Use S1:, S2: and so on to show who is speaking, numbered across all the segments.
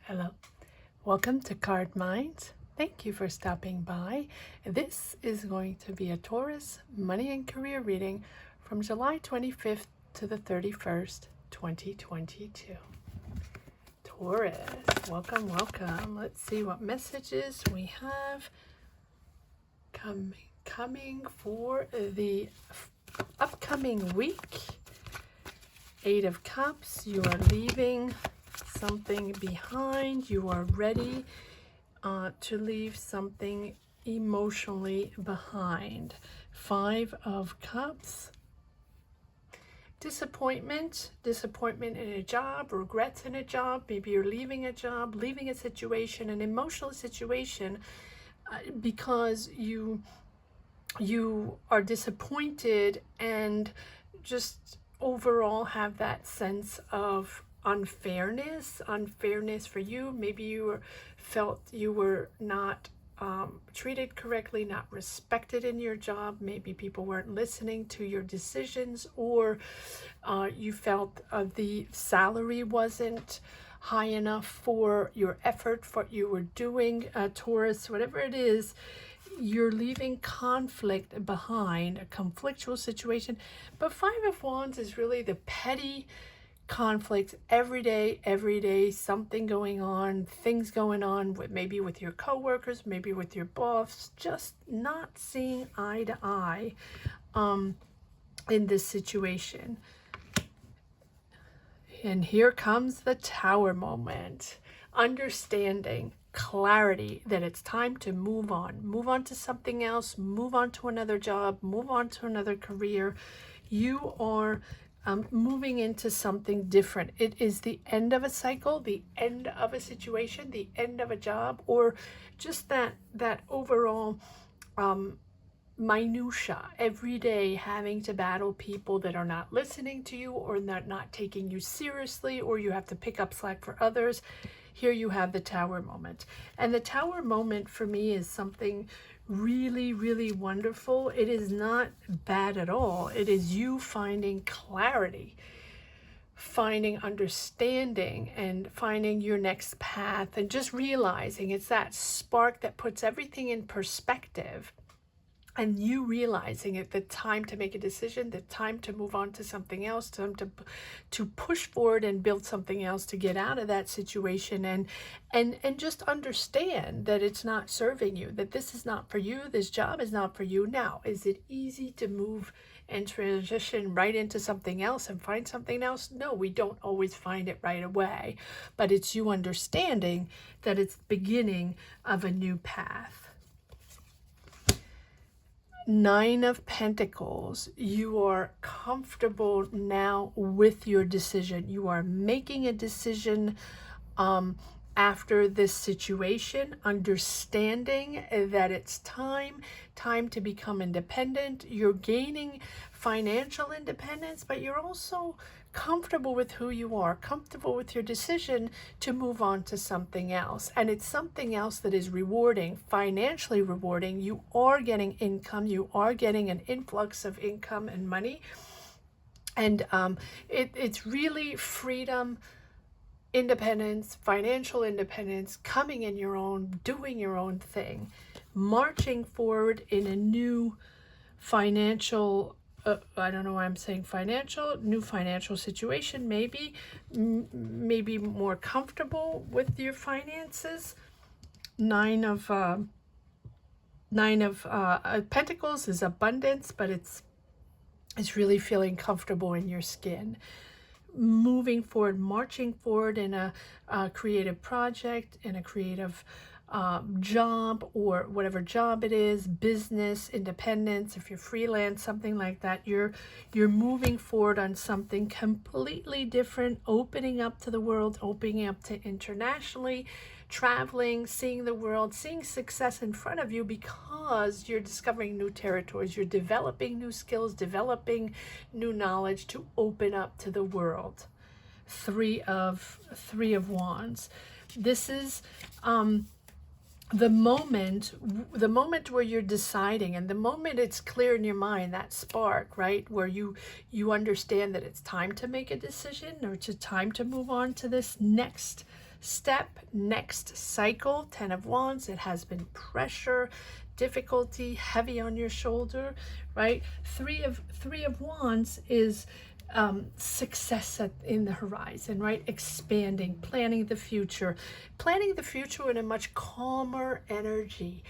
S1: Hello, welcome to Card Minds. Thank you for stopping by. This is going to be a Taurus money and career reading from July 25th to the 31st, 2022. Taurus, welcome, welcome. Let's see what messages we have coming for the upcoming week. 8 of Cups, you are leaving something behind. You are ready to leave something emotionally behind. 5 of Cups, disappointment in a job, regrets in a job. Maybe you're leaving a job, leaving a situation, an emotional situation, because you are disappointed and just overall have that sense of unfairness for you. Maybe you felt you were not treated correctly, not respected in your job. Maybe people weren't listening to your decisions, or you felt the salary wasn't high enough for your effort, for what you were doing. Taurus, whatever it is, you're leaving conflict behind, a conflictual situation. But 5 of Wands is really the petty conflicts, every day, something going on, things going on with maybe with your coworkers, maybe with your boss, just not seeing eye to eye in this situation. And here comes the Tower moment. Understanding, clarity that it's time to move on to something else, move on to another job, move on to another career. You are moving into something different. It is the end of a cycle, the end of a situation, the end of a job, or just that overall minutia, every day having to battle people that are not listening to you or not taking you seriously, or you have to pick up slack for others. Here you have the Tower moment. And the Tower moment for me is something really wonderful. It is not bad at all. It is you finding clarity, finding understanding, and finding your next path, and just realizing it's that spark that puts everything in perspective. And you realizing it, the time to make a decision, the time to move on to something else, time to push forward and build something else, to get out of that situation, and just understand that it's not serving you, that this is not for you, this job is not for you. Now, is it easy to move and transition right into something else and find something else? No, we don't always find it right away, but it's you understanding that it's the beginning of a new path. 9 of Pentacles, you are comfortable now with your decision. You are making a decision after this situation, understanding that it's time to become independent. You're gaining financial independence, but you're also comfortable with who you are, comfortable with your decision to move on to something else. And it's something else that is rewarding, financially rewarding. You are getting income, you are getting an influx of income and money. And it's really freedom, independence, financial independence, coming in your own, doing your own thing, marching forward in a new financial I don't know why I'm saying new financial situation, maybe more comfortable with your finances. 9 of Pentacles is abundance, but it's really feeling comfortable in your skin. Moving forward, marching forward in a creative project, in a creative job, or whatever job it is, business, independence, if you're freelance, something like that. You're moving forward on something completely different, opening up to the world, opening up to internationally, traveling, seeing the world, seeing success in front of you, because you're discovering new territories, you're developing new skills, developing new knowledge to open up to the world. 3 of Wands. This is the moment where you're deciding, and the moment it's clear in your mind, that spark, right, where you understand that it's time to make a decision, or it's time to move on to this next step, next cycle. 10 of Wands, it has been pressure, difficulty, heavy on your shoulder, right? Three of Wands is success in the horizon, right? Expanding, planning the future in a much calmer energy,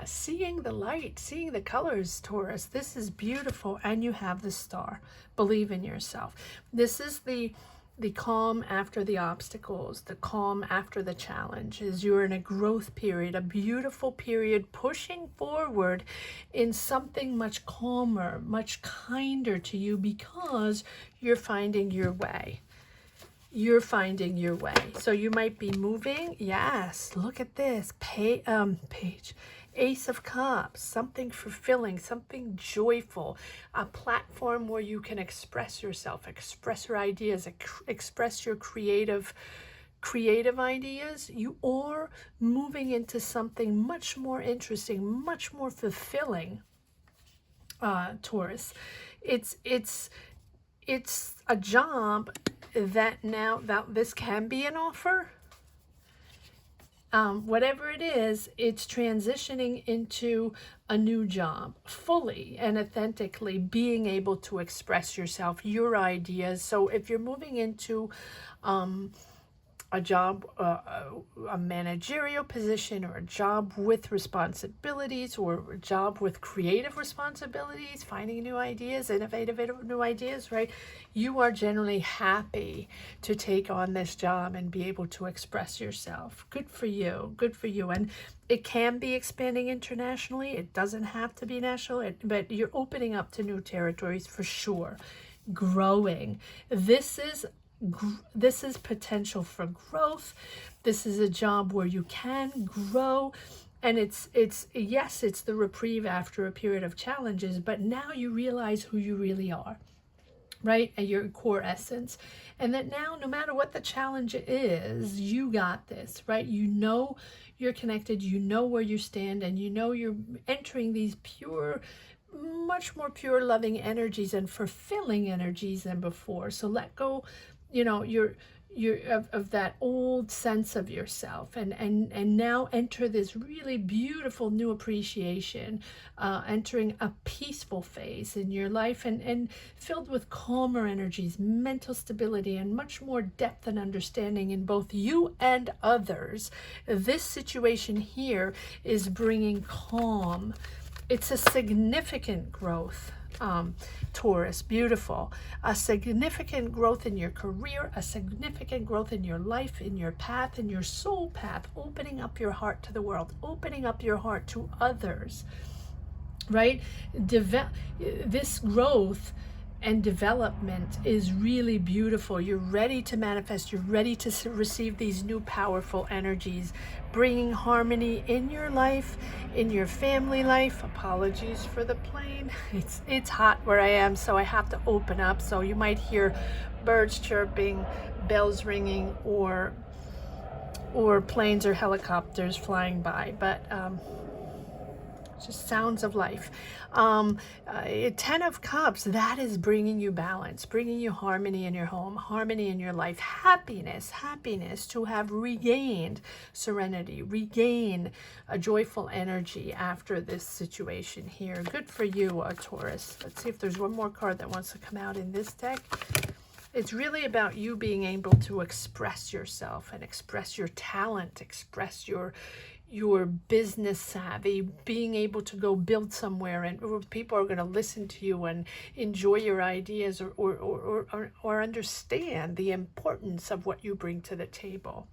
S1: seeing the light, seeing the colors, Taurus. This is beautiful. And you have the star. Believe in yourself. This is the calm after the obstacles, the calm after the challenges. You're in a growth period, a beautiful period, pushing forward in something much calmer, much kinder to you, because you're finding your way. You're finding your way. So you might be moving. Yes, look at this page. Ace of Cups, something fulfilling, something joyful, a platform where you can express yourself, express your ideas, express your creative ideas. You are moving into something much more interesting, much more fulfilling, Taurus. It's a job that now, this can be an offer. Whatever it is, it's transitioning into a new job, fully and authentically being able to express yourself, your ideas. So if you're moving into a job, a managerial position, or a job with responsibilities, or a job with creative responsibilities, finding new ideas, innovative new ideas, right? You are generally happy to take on this job and be able to express yourself. Good for you. Good for you. And it can be expanding internationally. It doesn't have to be national, but you're opening up to new territories for sure. Growing. This is potential for growth. This is a job where you can grow, and it's yes, it's the reprieve after a period of challenges, but now you realize who you really are, right? And your core essence. And that now, no matter what the challenge is, you got this, right? You know you're connected, you know where you stand, and you know you're entering these pure, much more pure, loving energies and fulfilling energies than before. So let go, you're of that old sense of yourself, and now enter this really beautiful new appreciation, entering a peaceful phase in your life, and filled with calmer energies, mental stability, and much more depth and understanding in both you and others. This situation here is bringing calm. It's a significant growth, Taurus. Beautiful. A significant growth in your career, a significant growth in your life, in your path, in your soul path, opening up your heart to the world, opening up your heart to others, right? This growth and development is really beautiful. You're ready to manifest. You're ready to receive these new powerful energies, bringing harmony in your life, in your family life. Apologies for the plane. It's hot where I am, so I have to open up. So you might hear birds chirping, bells ringing, or planes or helicopters flying by. But just sounds of life. 10 of Cups, that is bringing you balance, bringing you harmony in your home, harmony in your life, happiness to have regained serenity, regain a joyful energy after this situation here. Good for you, Taurus. Let's see if there's one more card that wants to come out in this deck. It's really about you being able to express yourself and express your talent, express your business savvy, being able to go build somewhere, and where people are going to listen to you and enjoy your ideas, or understand the importance of what you bring to the table.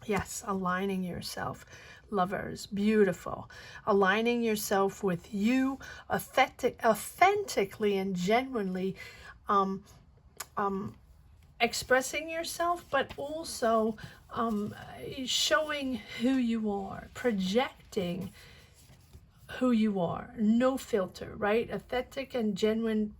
S1: Yes, aligning yourself, lovers, beautiful. Aligning yourself with you, authentically and genuinely, expressing yourself, but also showing who you are, projecting who you are, no filter, right? Authentic and genuine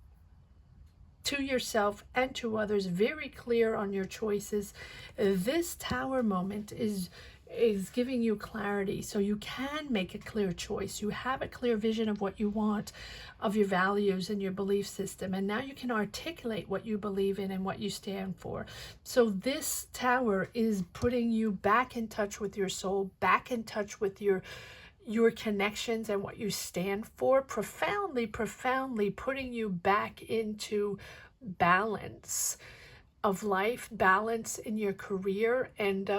S1: to yourself and to others, very clear on your choices. This Tower moment is is giving you clarity so you can make a clear choice. You have a clear vision of what you want, of your values and your belief system, and now you can articulate what you believe in and what you stand for. So this tower is putting you back in touch with your soul, back in touch with your connections and what you stand for, profoundly putting you back into balance of life, balance in your career, and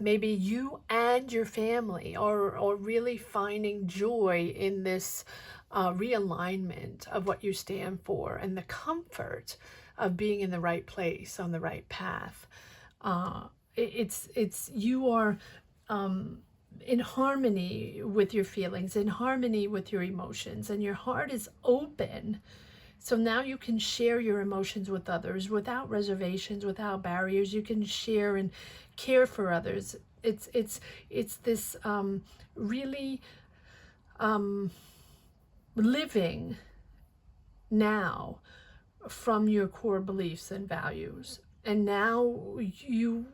S1: maybe you and your family are really finding joy in this realignment of what you stand for and the comfort of being in the right place on the right path. You are in harmony with your feelings, in harmony with your emotions, and your heart is open. So now you can share your emotions with others without reservations, without barriers. You can share and care for others. It's this really living now from your core beliefs and values. And now you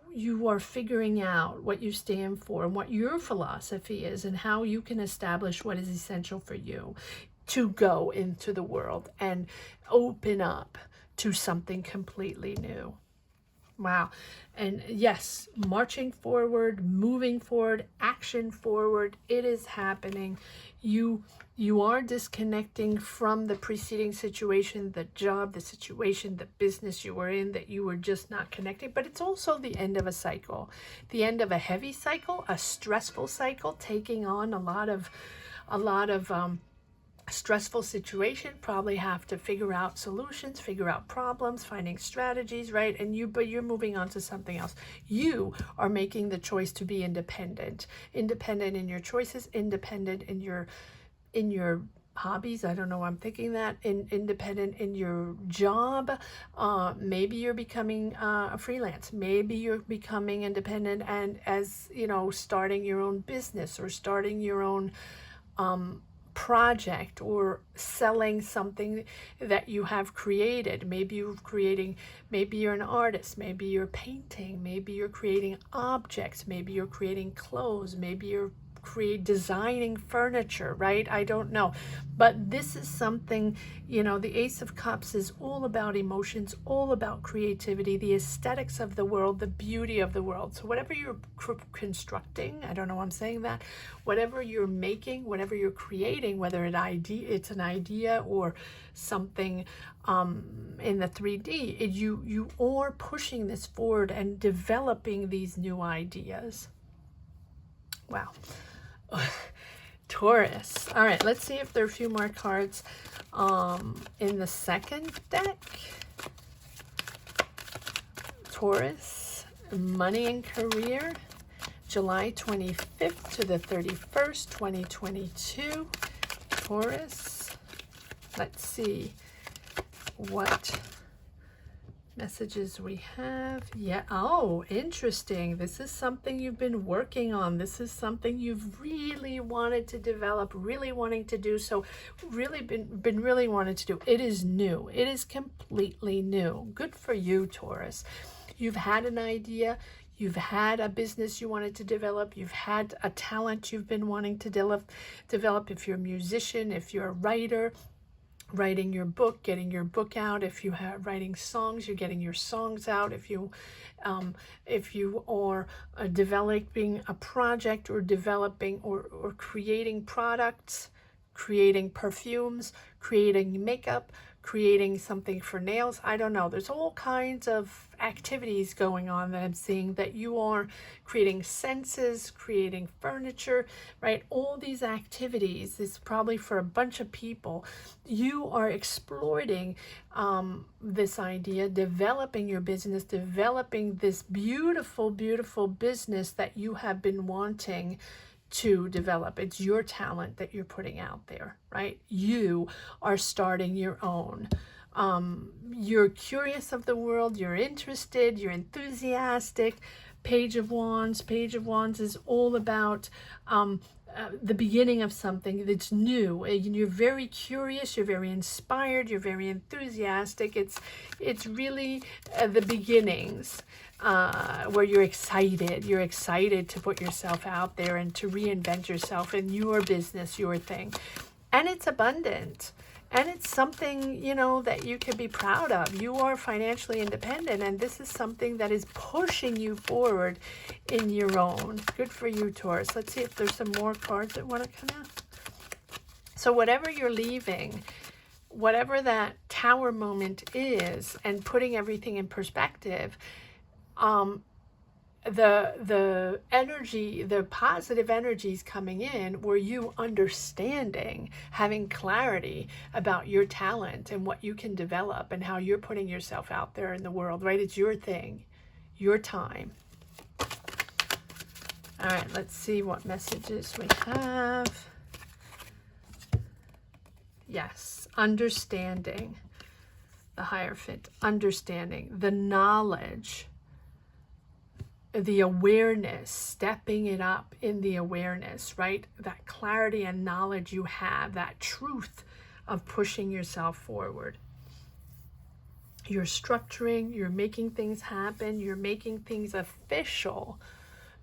S1: are figuring out what you stand for and what your philosophy is and how you can establish what is essential for you to go into the world and open up to something completely new. Wow. And yes, marching forward, moving forward, action forward, it is happening. You are disconnecting from the preceding situation, the job, the situation, the business you were in, that you were just not connecting. But it's also the end of a cycle, the end of a heavy cycle, a stressful cycle, taking on a lot of stressful situation, probably have to figure out solutions, figure out problems, finding strategies, right? But you're moving on to something else. You are making the choice to be independent in your choices, independent in your hobbies. I don't know why I'm thinking that. Independent in your job. Maybe you're becoming a freelance. Maybe you're becoming independent and starting your own business or starting your own project or selling something that you have created. Maybe you're an artist, maybe you're painting, maybe you're creating objects, maybe you're creating clothes, maybe you're designing furniture, right? I don't know. But this is something, the Ace of Cups is all about emotions, all about creativity, the aesthetics of the world, the beauty of the world. So whatever you're constructing, I don't know why I'm saying that, whatever you're making, whatever you're creating, whether it's an idea or something in the 3D, you are pushing this forward and developing these new ideas. Wow. Taurus. All right, let's see if there are a few more cards in the second deck. Taurus, money and career, July 25th to the 31st, 2022. Taurus. Let's see what messages we have. Yeah. Oh, interesting. This is something you've been working on. This is something you've really wanted to develop, really wanting to do. So really been really wanting to do. It is new. It is completely new. Good for you, Taurus. You've had an idea. You've had a business you wanted to develop. You've had a talent you've been wanting to develop. If you're a musician, if you're a writer, writing your book, getting your book out. If you have writing songs, you're getting your songs out. If you are developing a project or developing or creating products, creating perfumes, creating makeup, creating something for nails, I don't know. There's all kinds of activities going on that I'm seeing, that you are creating senses, creating furniture, right? All these activities is probably for a bunch of people. You are exploiting this idea, developing your business, developing this beautiful, beautiful business that you have been wanting to develop. It's your talent that you're putting out there, right? You are starting your own. You're curious of the world, you're interested, you're enthusiastic. Page of Wands. Page of Wands is all about the beginning of something that's new. You're very curious, you're very inspired, you're very enthusiastic. It's really the beginnings. where you're excited to put yourself out there and to reinvent yourself in your business, your thing. And it's abundant. And it's something, you know, that you can be proud of. You are financially independent, and this is something that is pushing you forward in your own. Good for you, Taurus. Let's see if there's some more cards that want to come out. So whatever you're leaving, whatever that tower moment is, and putting everything in perspective, the energy, the positive energies coming in were you understanding, having clarity about your talent and what you can develop and how you're putting yourself out there in the world, right? It's your thing, your time. All right, let's see what messages we have. Yes, understanding, the Hierophant, understanding, the knowledge, the awareness, stepping it up in the awareness, right? That clarity and knowledge you have, that truth of pushing yourself forward. You're structuring, you're making things happen, you're making things official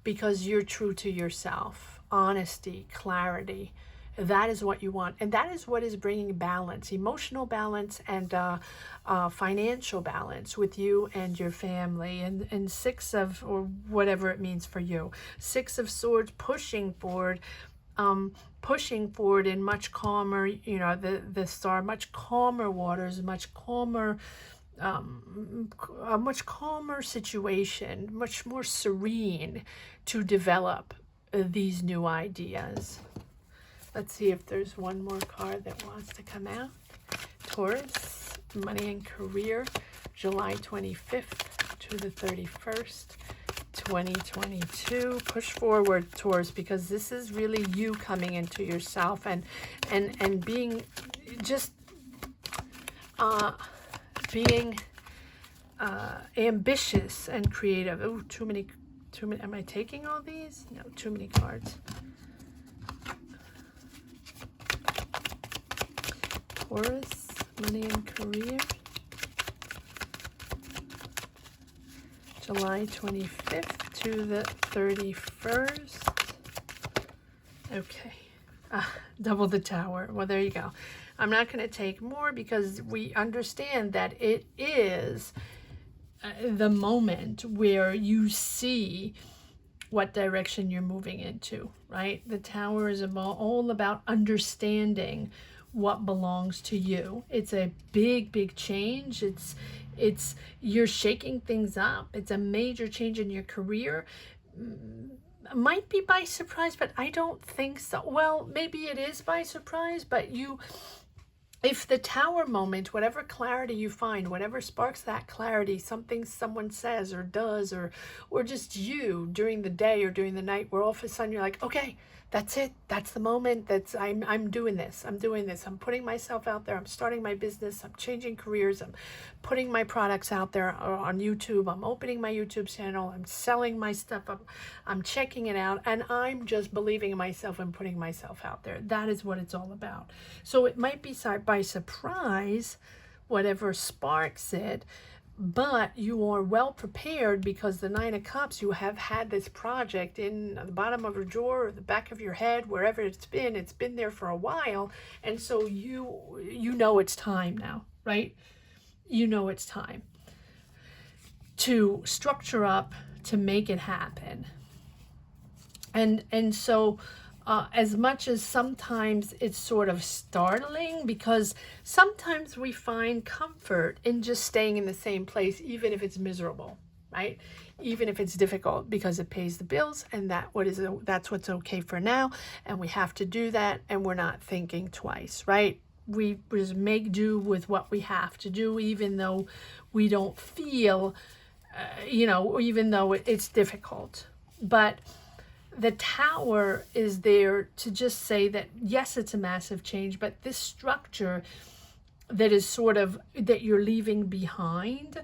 S1: because you're true to yourself. Honesty, clarity. That is what you want. And that is what is bringing balance, emotional balance and financial balance with you and your family. And Six of, or whatever it means for you, Six of Swords, pushing forward in much calmer, you know, the Star, much calmer waters, much calmer, a much calmer situation, much more serene to develop these new ideas. Let's see if there's one more card that wants to come out. Taurus, money and career, July 25th to the 31st, 2022. Push forward, Taurus, because this is really you coming into yourself and being just being ambitious and creative. Oh, too many. Am I taking all these? No, too many cards. Taurus, money and career, July 25th to the 31st. Okay, double the Tower. Well, there you go. I'm not going to take more because we understand that it is the moment where you see what direction you're moving into, right? The Tower is all about understanding what belongs to you. It's a big change. It's you're shaking things up. It's a major change in your career. Might be by surprise, but I don't think so. Well, maybe it is by surprise, but if the Tower moment, whatever clarity you find, whatever sparks that clarity, something someone says or does, or just you during the day or during the night, where all of a sudden you're like, okay, that's it. That's the moment. I'm doing this. I'm doing this. I'm putting myself out there. I'm starting my business. I'm changing careers. I'm putting my products out there on YouTube. I'm opening my YouTube channel. I'm selling my stuff. I'm checking it out. And I'm just believing in myself and putting myself out there. That is what it's all about. So it might be by surprise, whatever sparks it, but you are well prepared because the Nine of Cups, you have had this project in the bottom of your drawer or the back of your head, wherever it's been there for a while. And so you know it's time now, right? You know it's time to structure up, to make it happen. And so as much as sometimes it's sort of startling, because sometimes we find comfort in just staying in the same place, even if it's miserable, right? Even if it's difficult, because it pays the bills, and that's what's okay for now, and we have to do that, and we're not thinking twice, right? We just make do with what we have to do, even though we don't feel, even though it's difficult. But the Tower is there to just say that, yes, it's a massive change, but this structure that is sort of, that you're leaving behind,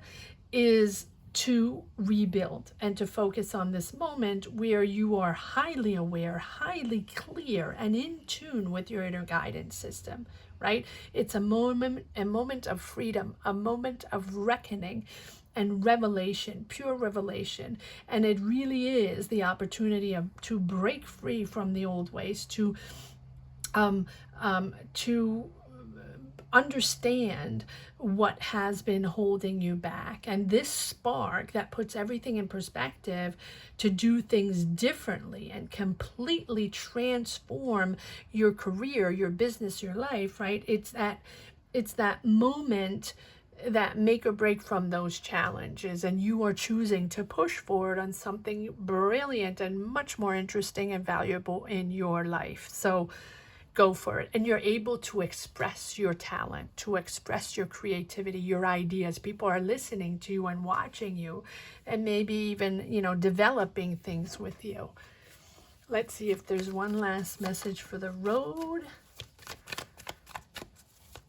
S1: is to rebuild and to focus on this moment where you are highly aware, highly clear, and in tune with your inner guidance system, right? It's a moment of freedom, a moment of reckoning, and revelation, pure revelation. And it really is the opportunity to break free from the old ways, to understand what has been holding you back. And this spark that puts everything in perspective to do things differently and completely transform your career, your business, your life, right? It's that moment, that make or break from those challenges, and you are choosing to push forward on something brilliant and much more interesting and valuable in your life. So go for it. And you're able to express your talent, to express your creativity, your ideas. People are listening to you and watching you, and maybe even, developing things with you. Let's see if there's one last message for the road.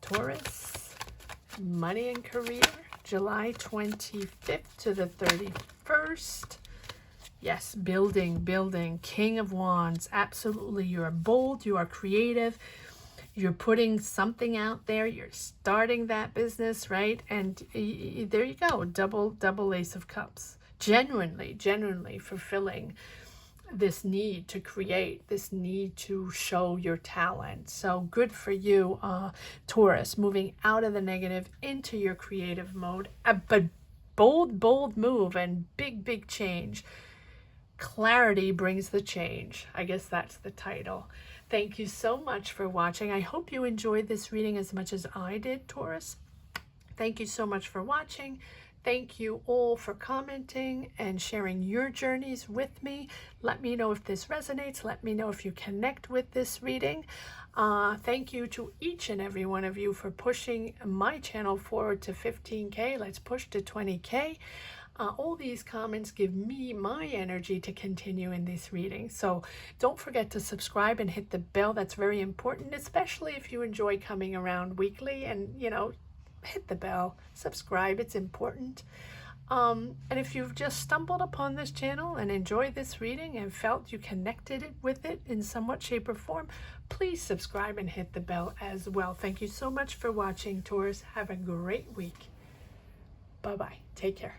S1: Taurus, money and career, July 25th to the 31st. Yes, building, King of Wands. Absolutely. You are bold. You are creative. You're putting something out there. You're starting that business, right? And there you go. Double Ace of Cups. Genuinely fulfilling this need to create, this need to show your talent. So good for you, Taurus, moving out of the negative into your creative mode. But bold move and big change. Clarity brings the change. I guess that's the title. Thank you so much for watching. I hope you enjoyed this reading as much as I did, Taurus. Thank you so much for watching. Thank you all for commenting and sharing your journeys with me. Let me know if this resonates. Let me know if you connect with this reading. Thank you to each and every one of you for pushing my channel forward to 15K. Let's push to 20K. All these comments give me my energy to continue in this reading. So don't forget to subscribe and hit the bell. That's very important, especially if you enjoy coming around weekly. And, hit the bell, subscribe. It's important. And if you've just stumbled upon this channel and enjoyed this reading and felt you connected with it in somewhat shape or form, please subscribe and hit the bell as well. Thank you so much for watching, Taurus. Have a great week. Bye-bye. Take care.